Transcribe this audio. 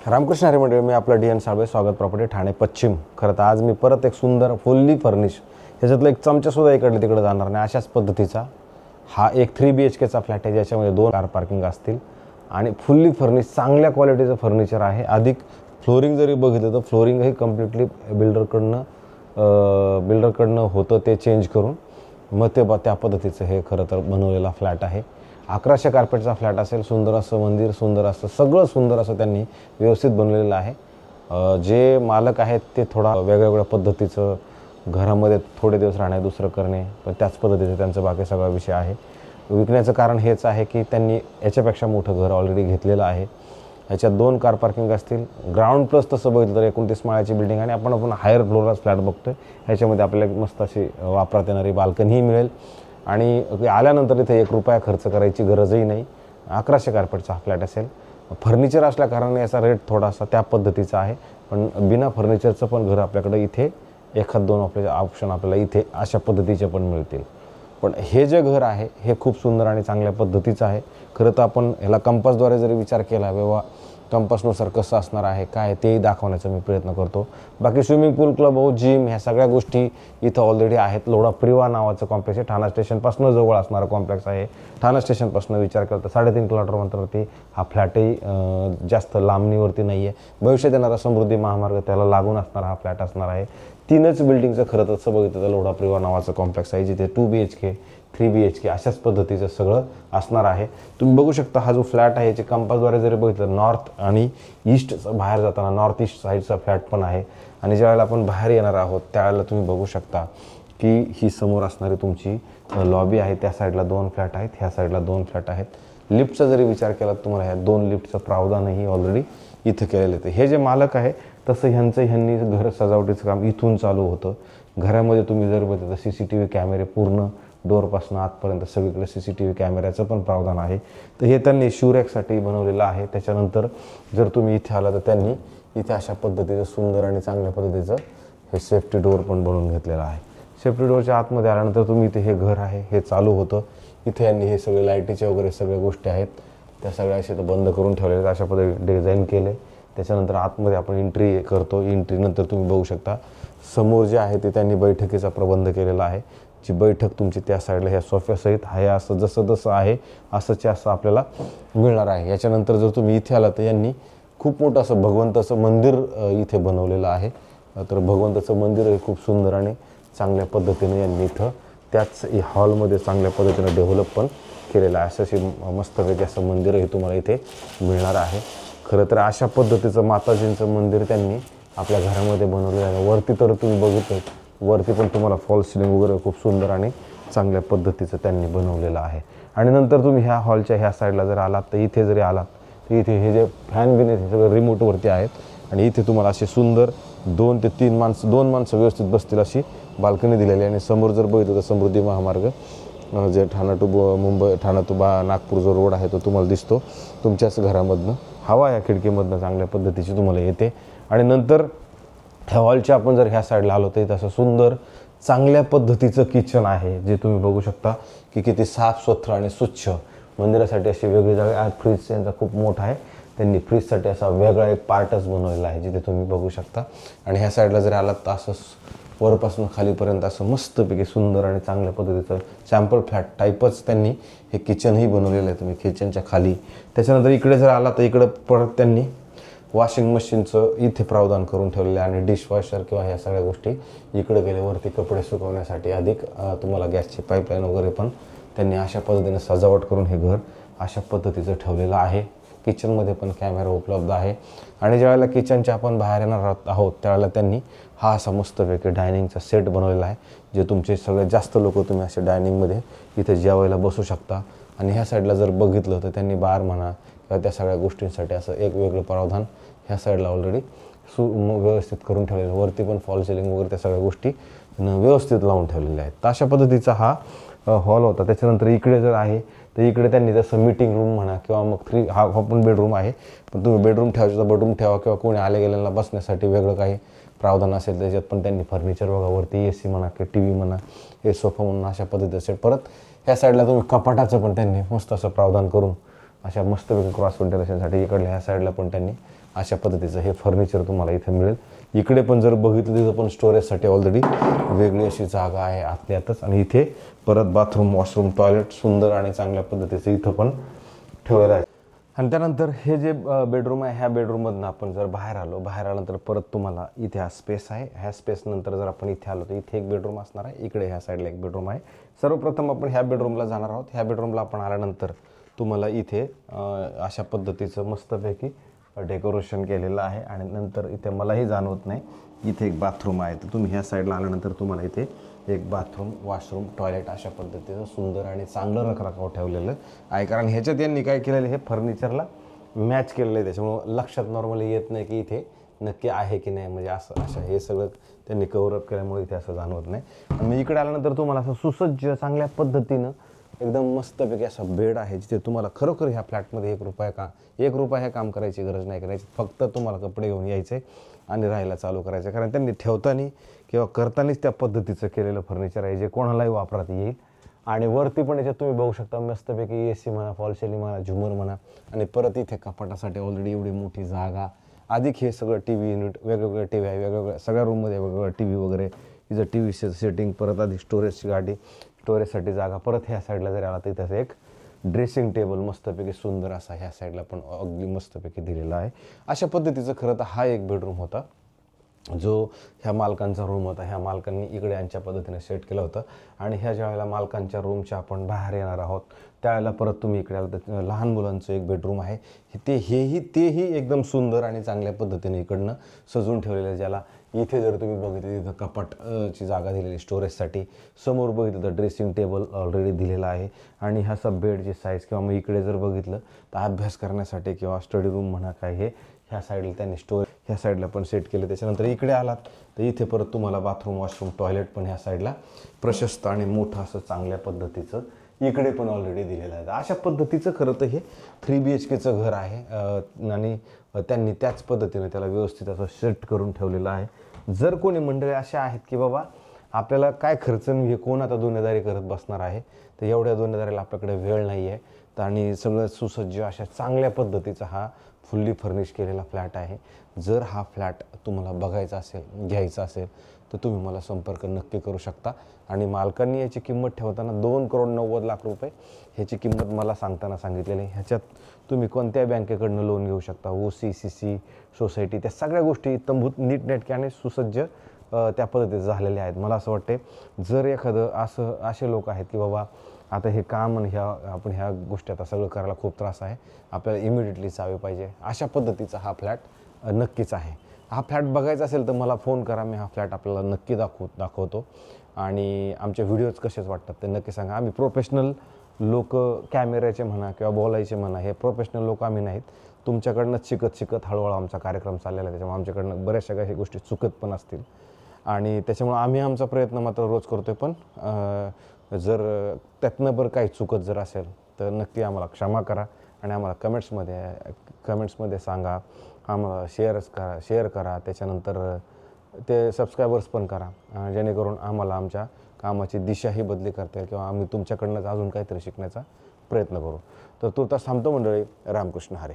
रामकृष्ण हरी मंडळी, मी आपला D N Salve, स्वागत प्रॉपर्टी ठाणे पश्चिम. खरं तर आज मी परत एक सुंदर फुल्ली फर्निश, ह्याच्यातलं एक चमचासुद्धा इकडे तिकडे जाणार नाही अशाच पद्धतीचा हा एक 3 BHKचा फ्लॅट आहे, ज्याच्यामध्ये 2 कार पार्किंग असतील आणि फुल्ली फर्निश चांगल्या क्वालिटीचं फर्निचर आहे. अधिक फ्लोरिंग जरी बघितलं तर फ्लोरिंगही कम्प्लिटली बिल्डरकडनं होतं, ते चेंज करून मग ते त्या पद्धतीचं हे खरं तर बनवलेला फ्लॅट आहे. 1100 कार्पेटचा फ्लॅट असेल, सुंदर असं मंदिर, सुंदर असं सगळं सुंदर असं त्यांनी व्यवस्थित बनवलेलं आहे. जे मालक आहेत ते थोडा वेगवेगळ्या पद्धतीचं घरामध्ये थोडे दिवस राहणे, दुसरं करणे, पण त्याच पद्धतीचं त्यांचं बाकी सगळा विषय आहे. विकण्याचं कारण हेच आहे की त्यांनी याच्यापेक्षा मोठं घर ऑलरेडी घेतलेलं आहे. ह्याच्यात 2 कार पार्किंग असतील. ग्राउंड प्लस तसं बघितलं तर 29 माळ्याची बिल्डिंग आणि आपण हायर फ्लोअरलाच फ्लॅट बघतोय. ह्याच्यामध्ये आपल्याला मस्त अशी वापरात येणारी बाल्कनीही मिळेल आणि आल्यानंतर इथे 1 रुपया खर्च करायची गरजही नाही. 1100 कार्पेटचा हा फ्लॅट असेल. फर्निचर असल्या कारणाने याचा रेट थोडासा त्या पद्धतीचा आहे, पण बिना फर्निचरचं पण घर आपल्याकडे इथे 1-2 आपले ऑप्शन आपल्याला इथे अशा पद्धतीचे पण मिळतील. पण हे जे घर आहे हे खूप सुंदर आणि चांगल्या पद्धतीचं आहे. खरं तर आपण ह्याला कंपासद्वारे जरी विचार केला किंवा कंपासनुसार कसं असणार आहे काय तेही दाखवण्याचा मी प्रयत्न करतो. बाकी स्विमिंग पूल, क्लब हाऊस, जिम ह्या सगळ्या गोष्टी इथं ऑलरेडी आहेत. लोढा प्रिवा नावाचं कॉम्प्लेक्स आहे. ठाणा स्टेशनपासून जवळ असणारं कॉम्प्लेक्स आहे. ठाणा स्टेशनपासून विचार केला तर 3.5 किलोमीटर अंतरावरती हा फ्लॅटही जास्त लांबणीवरती नाही आहे. भविष्यात येणारा समृद्धी महामार्ग त्याला लागून असणारा हा फ्लॅट असणार आहे. 3च बिल्डिंगचं खरं तसं बघितलं तर लोढा प्रिवा नावाचं कॉम्प्लेक्स आहे, जिथे 2 BHK 3 BHK अशाच पद्धतीचं सगळं असणार आहे. तुम्ही बघू शकता हा जो फ्लॅट आहे याचे कंपासद्वारे जरी बघितलं नॉर्थ आणि ईस्टचं बाहेर जाताना नॉर्थ ईस्ट साईडचा फ्लॅट पण आहे. आणि ज्यावेळेला आपण बाहेर येणार आहोत त्यावेळेला तुम्ही बघू शकता की ही समोर असणारी तुमची लॉबी आहे. त्या साईडला 2 फ्लॅट आहेत, ह्या साईडला 2 फ्लॅट आहेत. लिफ्टचा जरी विचार केला तुम्हाला ह्या 2 लिफ्टचं प्रावधानही ऑलरेडी इथं केलेलं आहे. हे जे मालक आहे तसं ह्यांनी घर सजावटीचं काम इथून चालू होतं. घरामध्ये तुम्ही जर बघितलं तर CCTV कॅमेरे पूर्ण डोअरपासून आतपर्यंत सगळीकडे CCTV कॅमेऱ्याचं पण प्रावधान आहे. तर हे त्यांनी शिवरॅकसाठी बनवलेलं आहे. त्याच्यानंतर जर तुम्ही इथे आला तर त्यांनी इथे अशा पद्धतीचं सुंदर आणि चांगल्या पद्धतीचं हे सेफ्टी डोअर पण बनवून घेतलेलं आहे. सेफ्टी डोअरच्या आतमध्ये आल्यानंतर तुम्ही इथे हे घर आहे हे चालू होतं. इथे यांनी हे सगळे लाईटीचे वगैरे सगळ्या गोष्टी आहेत त्या सगळ्या असे बंद करून ठेवलेल्या अशा पद्धतीने डिझाईन केले. त्याच्यानंतर आतमध्ये आपण एंट्री करतो. एंट्रीनंतर तुम्ही बघू शकता समोर जे आहे ते त्यांनी बैठकीचा प्रबंध केलेला आहे. जी बैठक तुमची त्या साईडला ह्या सोफ्यासहित आहे, असं जसं आहे असंच असं आपल्याला मिळणार आहे. याच्यानंतर जर तुम्ही इथे आला तर यांनी खूप मोठं असं भगवंताचं मंदिर इथे बनवलेलं आहे. तर भगवंताचं मंदिर हे खूप सुंदर आणि चांगल्या पद्धतीने यांनी इथं त्याच हॉलमध्ये चांगल्या पद्धतीनं डेव्हलप पण केलेलं आहे. असं मस्तपैकी असं मंदिरही तुम्हाला इथे मिळणार आहे. खरं तर अशा पद्धतीचं माताजींचं मंदिर त्यांनी आपल्या घरामध्ये बनवलेलं आहे. वरती तर तुम्ही बघितलं, वरती पण तुम्हाला फॉल सिलिंग वगैरे खूप सुंदर आणि चांगल्या पद्धतीचं त्यांनी बनवलेलं आहे. आणि नंतर तुम्ही ह्या हॉलच्या ह्या साईडला जर आलात तर इथे जरी आलात तर इथे हे जे फॅन बिन हे सगळं रिमोटवरती आहेत आणि इथे तुम्हाला असे सुंदर 2 ते 3 माणसं 2 माणसं व्यवस्थित बसतील अशी बाल्कनी दिलेली आहे. आणि समोर जर बघितलं तर समृद्धी महामार्ग जे ठाणा टू नागपूर जो रोड आहे तो तुम्हाला दिसतो तुमच्याच घरामधनं. हवा या खिडकीमधनं चांगल्या पद्धतीची तुम्हाला येते. आणि नंतर ह्या हॉलच्या आपण जर ह्या साईडला आलो तर तसं सुंदर चांगल्या पद्धतीचं किचन आहे, जे तुम्ही बघू शकता की किती साफसुथरं आणि स्वच्छ. मंदिरासाठी अशी वेगळी जागा आहे. फ्रीज यांचा खूप मोठा आहे. त्यांनी फ्रीजसाठी असा वेगळा एक पार्टच बनवलेला आहे, जिथे तुम्ही बघू शकता. आणि ह्या साईडला जर आलात तर असं वरपासून खालीपर्यंत असं मस्तपैकी सुंदर आणि चांगल्या पद्धतीचं सॅम्पल फ्लॅट टाईपच त्यांनी हे किचनही बनवलेलं आहे. तुम्ही किचनच्या खाली त्याच्यानंतर इकडे जर आला तर इकडं परत त्यांनी वॉशिंग मशीनचं इथे प्रावधान करून ठेवलेलं आहे. आणि डिशवॉशर किंवा ह्या सगळ्या गोष्टी इकडे गेल्यावरती कपडे सुकवण्यासाठी अधिक तुम्हाला गॅसची पाईपलाईन वगैरे पण त्यांनी अशा पद्धतीने सजावट करून हे घर अशा पद्धतीचं ठेवलेलं आहे. किचनमध्ये पण कॅमेरा उपलब्ध आहे. आणि ज्यावेळेला किचनच्या आपण बाहेर येणार आहोत त्यावेळेला त्यांनी हा असा मस्तपैकी डायनिंगचा सेट बनवलेला आहे, जे तुमचे सगळ्यात जास्त लोक तुम्ही असे डायनिंगमध्ये इथे जेवायला बसू शकता. आणि ह्या साईडला जर बघितलं तर त्यांनी बार म्हणा किंवा त्या सगळ्या गोष्टींसाठी असं एक वेगळं प्रावधान ह्या साईडला ऑलरेडी व्यवस्थित करून ठेवलेलं. वरती पण फॉल सिलिंग वगैरे त्या सगळ्या गोष्टी व्यवस्थित लावून ठेवलेल्या आहेत. तर अशा पद्धतीचा हा हॉल होता. त्याच्यानंतर इकडे जर आहे तर इकडे त्यांनी जसं मीटिंग रूम म्हणा किंवा मग हा पण बेडरूम आहे, पण तुम्ही बेडरूम ठेवायचं तर बेडरूम ठेवा किंवा कोणी आले गेलेला बसण्यासाठी वेगळं काही प्रावधान असेल त्याच्यात पण त्यांनी फर्निचर बघा. वरती AC म्हणा किंवा TV म्हणा, हे सोफा म्हणून अशा पद्धतीचं असेल. परत ह्या साईडला तुम्ही कपाटाचं पण त्यांनी मस्त असं प्रावधान करून अशा मस्तपैकी क्रॉस व्हेंटिलेशनसाठी इकडल्या ह्या साईडला पण त्यांनी अशा पद्धतीचं हे फर्निचर तुम्हाला इथे मिळेल. इकडे पण जर बघितलं तिथं पण स्टोरेजसाठी ऑलरेडी वेगळी अशी जागा आहे आतल्यातच. आणि इथे परत बाथरूम, वॉशरूम, टॉयलेट सुंदर आणि चांगल्या पद्धतीचं इथं पण ठेवलेलं आहे. आणि त्यानंतर हे जे बेडरूम आहे, ह्या बेडरूममधनं आपण जर बाहेर आल्यानंतर परत तुम्हाला इथे हा स्पेस आहे. ह्या स्पेसनंतर जर आपण इथे आलो तर इथे एक बेडरूम असणार आहे, इकडे ह्या साईडला एक बेडरूम आहे. सर्वप्रथम आपण ह्या बेडरूमला जाणार आहोत. ह्या बेडरूमला आपण आल्यानंतर तुम्हाला इथे अशा पद्धतीचं मस्तपैकी डेकोरेशन केलेलं आहे. आणि नंतर इथे मलाही जाणवत नाही इथे एक बाथरूम आहे. तर तुम्ही ह्या साईडला आल्यानंतर तुम्हाला इथे एक बाथरूम, वॉशरूम, टॉयलेट अशा पद्धतीचं सुंदर आणि चांगलं रखरखाव ठेवलेलं आहे. कारण ह्याच्यात यांनी काय केलेलं, हे फर्निचरला मॅच केलेलं आहे. त्याच्यामुळं लक्षात नॉर्मली येत नाही की इथे नक्की आहे की नाही. म्हणजे असं हे सगळं त्यांनी कव्हरअप केल्यामुळे इथे असं जाणवत नाही. आणि मग इकडे आल्यानंतर तुम्हाला असं सुसज्ज चांगल्या पद्धतीनं एकदम मस्तपैकी असा बेड आहे, जिथे तुम्हाला खरोखर ह्या फ्लॅटमध्ये एक रुपया हे काम करायची गरज नाही करायची. फक्त तुम्हाला कपडे घेऊन यायचे आणि राहायला चालू करायचं. कारण त्यांनी ठेवताना किंवा करतानाच त्या पद्धतीचं केलेलं फर्निचर आहे, जे कोणालाही वापरात येईल. आणि वरती पण याच्यात तुम्ही बघू शकता मस्तपैकी AC म्हणा, फॉल सिलिंग म्हणा, झुमर म्हणा. आणि परत इथे कपाटासाठी ऑलरेडी एवढी मोठी जागा. अधिक हे सगळं TV युनिट, वेगवेगळे TV आहे, वेगवेगळ्या सगळ्या रूममध्ये वेगवेगळं TV वगैरे. इथं TV सेटिंग, परत अधिक स्टोरेजची गाडी, स्टोरेजसाठी जागा. परत ह्या साईडला जरी आला तर इथं एक ड्रेसिंग टेबल मस्तपैकी सुंदर असा ह्या साईडला पण अगदी मस्तपैकी दिलेला आहे. अशा पद्धतीचं खरं तर हा एक बेडरूम होता, जो ह्या मालकांचा रूम होता. ह्या मालकांनी इकडे यांच्या पद्धतीने सेट केलं होतं. आणि ह्या ज्या वेळेला मालकांच्या रूमच्या आपण बाहेर येणार आहोत त्यावेळेला परत तुम्ही इकडे आलं तर लहान मुलांचं एक बेडरूम आहे. तेही एकदम सुंदर आणि चांगल्या पद्धतीने इकडनं सजवून ठेवलेलं आहे. ज्याला इथे जर तुम्ही बघितलं तिथं कपाटची जागा दिलेली स्टोरेजसाठी. समोर बघितलं तर ड्रेसिंग टेबल ऑलरेडी दिलेला आहे. आणि ह्या सब बेडची साईज किंवा मग इकडे जर बघितलं तर अभ्यास करण्यासाठी किंवा स्टडी रूम म्हणा काय, हे ह्या साईडला त्यांनी ह्या साईडला पण सेट केलं. त्याच्यानंतर इकडे आलात तर इथे परत तुम्हाला बाथरूम, वॉशरूम, टॉयलेट पण ह्या साईडला प्रशस्त आणि मोठं असं चांगल्या पद्धतीचं इकडे पण ऑलरेडी दिलेलं आहे. अशा पद्धतीचं खरं तर हे 3 BHKचं घर आहे. आणि त्यांनी त्याच पद्धतीने त्याला व्यवस्थित असं सेट करून ठेवलेलं आहे. जर कोणी मंडळी अशा आहेत की बाबा आपल्याला काय खर्च नाही, कोण आता दुनियादारी करत बसणार आहे, तर एवढ्या दुनियादारीला आपल्याकडे वेळ नाही आहे. तर आणि सगळं सुसज्ज अशा चांगल्या पद्धतीचा हा फुल्ली फर्निश केलेला फ्लॅट आहे. जर हा फ्लॅट तुम्हाला बघायचा असेल, घ्यायचा असेल तर तुम्ही मला संपर्क नक्की करू शकता. आणि मालकांनी याची किंमत ठेवताना 2,90,00,000 रुपये ह्याची किंमत मला सांगताना सांगितलेली आहे. ह्याच्यात तुम्ही कोणत्याही बँकेकडनं लोन घेऊ शकता. OC, CC, सोसायटी, त्या सगळ्या गोष्टी इत्तमभूत नीटनेटके आणि सुसज्ज त्या पद्धतीचे झालेले आहेत. मला असं वाटते जर एखादं असे लोक आहेत की बाबा आता हे काम आणि आपण ह्या गोष्टी आता सगळं करायला खूप त्रास आहे, आपल्याला इमिडिएटली चावी पाहिजे, अशा पद्धतीचा हा फ्लॅट नक्कीच आहे. हा फ्लॅट बघायचा असेल तर मला फोन करा, मी हा फ्लॅट आपल्याला नक्की दाखवतो. आणि आमचे व्हिडिओज कसेच वाटतात ते नक्की सांगा. आम्ही प्रोफेशनल लोक, कॅमेऱ्याचे म्हणा किंवा बोलायचे म्हणा, हे प्रोफेशनल लोक आम्ही नाहीत. तुमच्याकडनंच शिकत हळूहळू आमचा कार्यक्रम चाललेला आहे. त्याच्यामुळे आमच्याकडनं बऱ्याचशा काही गोष्टी चुकत पण असतील. आणि त्याच्यामुळे आम्ही आमचा प्रयत्न मात्र रोज करतो आहे. पण जर त्यातनं बरं काही चुकत जर असेल तर नक्की आम्हाला क्षमा करा. आणि आम्हाला कमेंट्समध्ये सांगा, आम्हाला शेअर करा. त्याच्यानंतर ते सबस्क्रायबर्स पण करा, जेणेकरून आम्हाला आमच्या कामाची दिशाही बदली करता येईल किंवा आम्ही तुमच्याकडनंच अजून काहीतरी शिकण्याचा प्रयत्न करू. तर तुर्तास थांबतो मंडळी. रामकृष्ण हरी.